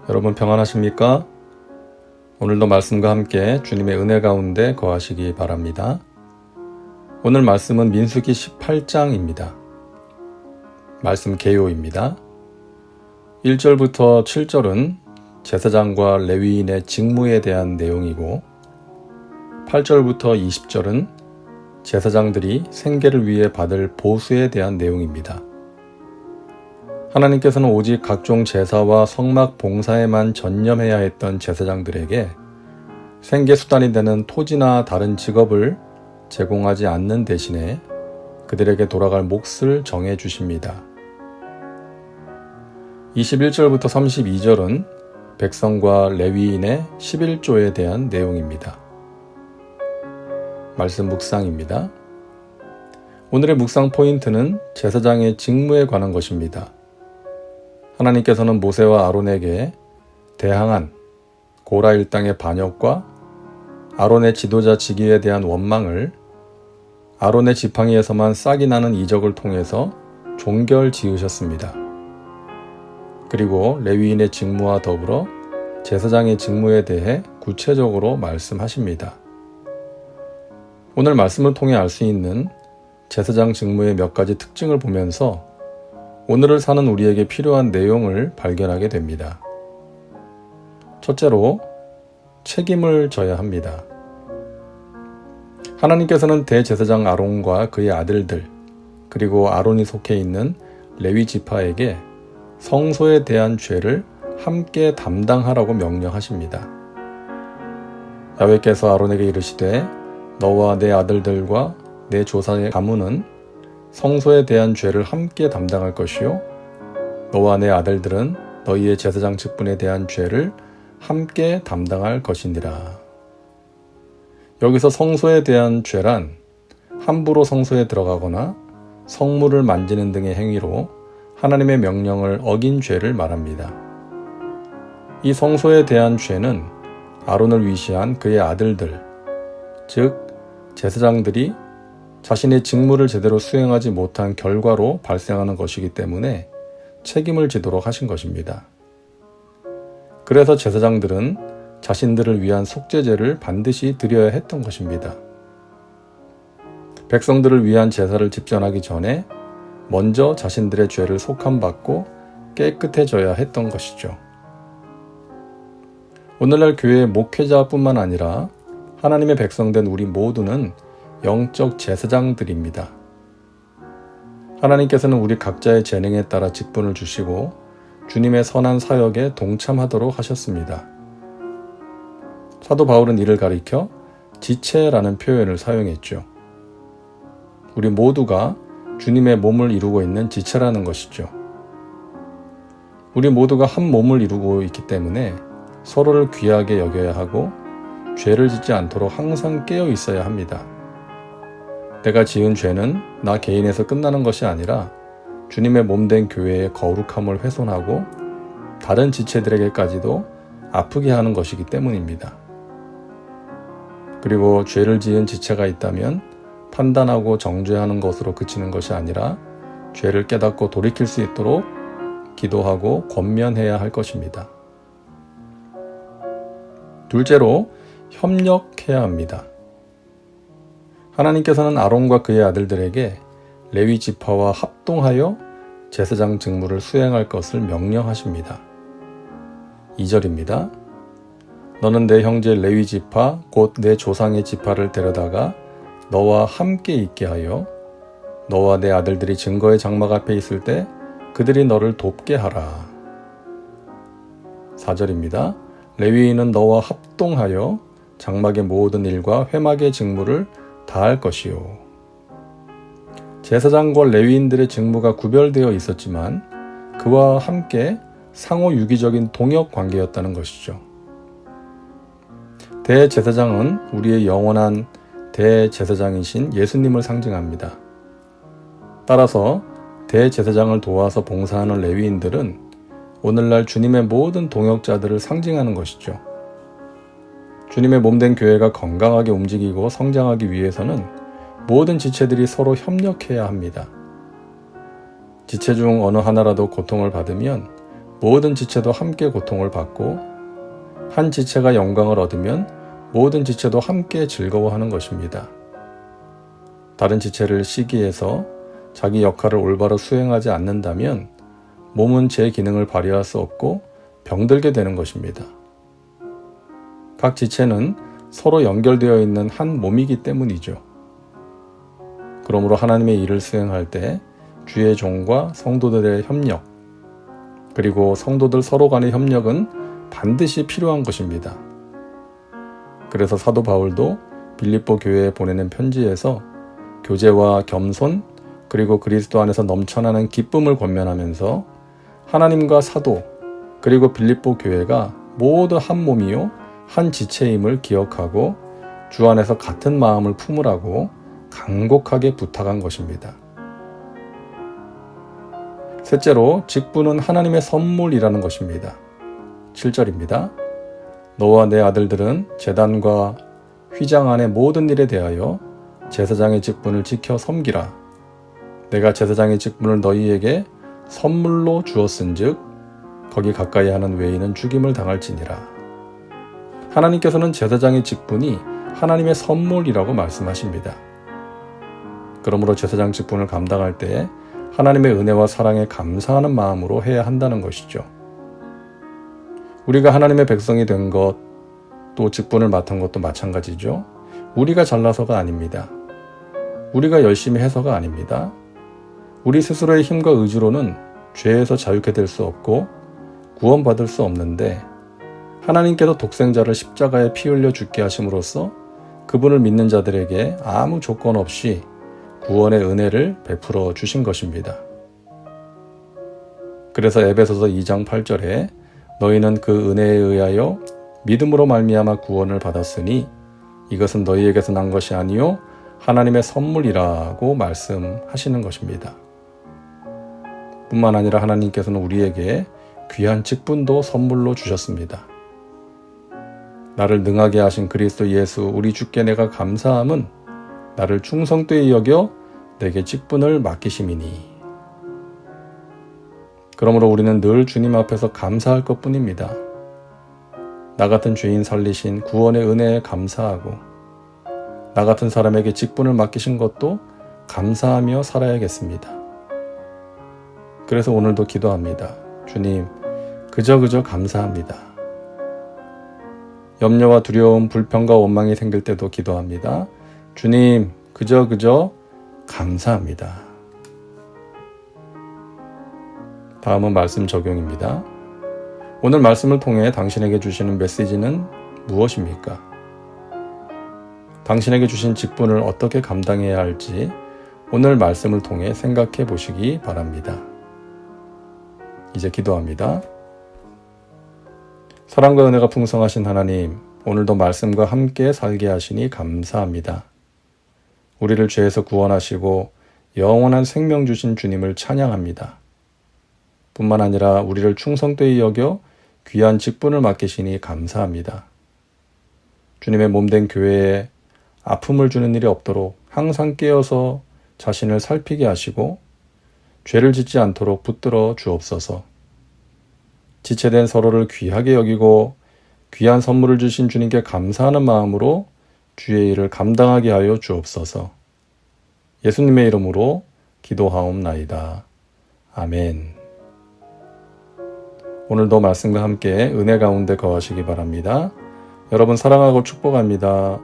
여러분 평안하십니까? 오늘도 말씀과 함께 주님의 은혜 가운데 거하시기 바랍니다. 오늘 말씀은 민수기 18장입니다. 말씀 개요입니다. 1절부터 7절은 제사장과 레위인의 직무에 대한 내용이고 8절부터 20절은 제사장들이 생계를 위해 받을 보수에 대한 내용입니다. 하나님께서는 오직 각종 제사와 성막 봉사에만 전념해야 했던 제사장들에게 생계수단이 되는 토지나 다른 직업을 제공하지 않는 대신에 그들에게 돌아갈 몫을 정해 주십니다. 21절부터 32절은 백성과 레위인의 11조에 대한 내용입니다. 말씀 묵상입니다. 오늘의 묵상 포인트는 제사장의 직무에 관한 것입니다. 하나님께서는 모세와 아론에게 대항한 고라 일당의 반역과 아론의 지도자 직위에 대한 원망을 아론의 지팡이에서만 싹이 나는 이적을 통해서 종결 지으셨습니다. 그리고 레위인의 직무와 더불어 제사장의 직무에 대해 구체적으로 말씀하십니다. 오늘 말씀을 통해 알 수 있는 제사장 직무의 몇 가지 특징을 보면서 오늘을 사는 우리에게 필요한 내용을 발견하게 됩니다. 첫째로, 책임을 져야 합니다. 하나님께서는 대제사장 아론과 그의 아들들, 그리고 아론이 속해 있는 레위 지파에게 성소에 대한 죄를 함께 담당하라고 명령하십니다. 야훼께서 아론에게 이르시되 너와 내 아들들과 내 조상의 가문은 성소에 대한 죄를 함께 담당할 것이요 너와 내 아들들은 너희의 제사장 직분에 대한 죄를 함께 담당할 것이니라. 여기서 성소에 대한 죄란 함부로 성소에 들어가거나 성물을 만지는 등의 행위로 하나님의 명령을 어긴 죄를 말합니다. 이 성소에 대한 죄는 아론을 위시한 그의 아들들, 즉 제사장들이 자신의 직무를 제대로 수행하지 못한 결과로 발생하는 것이기 때문에 책임을 지도록 하신 것입니다. 그래서 제사장들은 자신들을 위한 속죄제를 반드시 드려야 했던 것입니다. 백성들을 위한 제사를 집전하기 전에 먼저 자신들의 죄를 속함받고 깨끗해져야 했던 것이죠. 오늘날 교회의 목회자뿐만 아니라 하나님의 백성된 우리 모두는 영적 제사장들입니다. 하나님께서는 우리 각자의 재능에 따라 직분을 주시고 주님의 선한 사역에 동참하도록 하셨습니다. 사도 바울은 이를 가리켜 지체라는 표현을 사용했죠. 우리 모두가 주님의 몸을 이루고 있는 지체라는 것이죠. 우리 모두가 한 몸을 이루고 있기 때문에 서로를 귀하게 여겨야 하고 죄를 짓지 않도록 항상 깨어 있어야 합니다. 내가 지은 죄는 나 개인에서 끝나는 것이 아니라 주님의 몸된 교회의 거룩함을 훼손하고 다른 지체들에게까지도 아프게 하는 것이기 때문입니다. 그리고 죄를 지은 지체가 있다면 판단하고 정죄하는 것으로 그치는 것이 아니라 죄를 깨닫고 돌이킬 수 있도록 기도하고 권면해야 할 것입니다. 둘째로, 협력해야 합니다. 하나님께서는 아론과 그의 아들들에게 레위 지파와 합동하여 제사장 직무를 수행할 것을 명령하십니다. 2절입니다. 너는 내 형제 레위 지파 곧 내 조상의 지파를 데려다가 너와 함께 있게 하여 너와 내 아들들이 증거의 장막 앞에 있을 때 그들이 너를 돕게 하라. 4절입니다. 레위인은 너와 합동하여 장막의 모든 일과 회막의 직무를 다할 것이요. 제사장과 레위인들의 직무가 구별되어 있었지만 그와 함께 상호 유기적인 동역 관계였다는 것이죠. 대제사장은 우리의 영원한 대제사장이신 예수님을 상징합니다. 따라서 대제사장을 도와서 봉사하는 레위인들은 오늘날 주님의 모든 동역자들을 상징하는 것이죠. 주님의 몸된 교회가 건강하게 움직이고 성장하기 위해서는 모든 지체들이 서로 협력해야 합니다. 지체 중 어느 하나라도 고통을 받으면 모든 지체도 함께 고통을 받고, 한 지체가 영광을 얻으면 모든 지체도 함께 즐거워하는 것입니다. 다른 지체를 시기해서 자기 역할을 올바로 수행하지 않는다면 몸은 제 기능을 발휘할 수 없고 병들게 되는 것입니다. 각 지체는 서로 연결되어 있는 한 몸이기 때문이죠. 그러므로 하나님의 일을 수행할 때 주의 종과 성도들의 협력, 그리고 성도들 서로 간의 협력은 반드시 필요한 것입니다. 그래서 사도 바울도 빌립보 교회에 보내는 편지에서 교제와 겸손, 그리고 그리스도 안에서 넘쳐나는 기쁨을 권면하면서 하나님과 사도, 그리고 빌립보 교회가 모두 한 몸이요 한 지체임을 기억하고 주 안에서 같은 마음을 품으라고 간곡하게 부탁한 것입니다. 셋째로, 직분은 하나님의 선물이라는 것입니다. 7절입니다. 너와 내 아들들은 제단과 휘장 안의 모든 일에 대하여 제사장의 직분을 지켜 섬기라. 내가 제사장의 직분을 너희에게 선물로 주었은즉 거기 가까이 하는 외인은 죽임을 당할지니라. 하나님께서는 제사장의 직분이 하나님의 선물이라고 말씀하십니다. 그러므로 제사장 직분을 감당할 때 하나님의 은혜와 사랑에 감사하는 마음으로 해야 한다는 것이죠. 우리가 하나님의 백성이 된 것, 또 직분을 맡은 것도 마찬가지죠. 우리가 잘나서가 아닙니다. 우리가 열심히 해서가 아닙니다. 우리 스스로의 힘과 의지로는 죄에서 자유케 될 수 없고 구원받을 수 없는데, 하나님께서 독생자를 십자가에 피 흘려 죽게 하심으로써 그분을 믿는 자들에게 아무 조건 없이 구원의 은혜를 베풀어 주신 것입니다. 그래서 에베소서 2장 8절에 너희는 그 은혜에 의하여 믿음으로 말미암아 구원을 받았으니 이것은 너희에게서 난 것이 아니요 하나님의 선물이라고 말씀하시는 것입니다. 뿐만 아니라 하나님께서는 우리에게 귀한 직분도 선물로 주셨습니다. 나를 능하게 하신 그리스도 예수 우리 주께 내가 감사함은 나를 충성되이 여겨 내게 직분을 맡기심이니. 그러므로 우리는 늘 주님 앞에서 감사할 것뿐입니다. 나 같은 죄인 살리신 구원의 은혜에 감사하고, 나 같은 사람에게 직분을 맡기신 것도 감사하며 살아야겠습니다. 그래서 오늘도 기도합니다. 주님, 그저 감사합니다. 염려와 두려움, 불평과 원망이 생길 때도 기도합니다. 주님, 그저 감사합니다. 다음은 말씀 적용입니다. 오늘 말씀을 통해 당신에게 주시는 메시지는 무엇입니까? 당신에게 주신 직분을 어떻게 감당해야 할지 오늘 말씀을 통해 생각해 보시기 바랍니다. 이제 기도합니다. 사랑과 은혜가 풍성하신 하나님, 오늘도 말씀과 함께 살게 하시니 감사합니다. 우리를 죄에서 구원하시고 영원한 생명 주신 주님을 찬양합니다. 뿐만 아니라 우리를 충성되이 여겨 귀한 직분을 맡기시니 감사합니다. 주님의 몸된 교회에 아픔을 주는 일이 없도록 항상 깨어서 자신을 살피게 하시고 죄를 짓지 않도록 붙들어 주옵소서. 지체된 서로를 귀하게 여기고 귀한 선물을 주신 주님께 감사하는 마음으로 주의 일을 감당하게 하여 주옵소서. 예수님의 이름으로 기도하옵나이다. 아멘. 오늘도 말씀과 함께 은혜 가운데 거하시기 바랍니다. 여러분 사랑하고 축복합니다.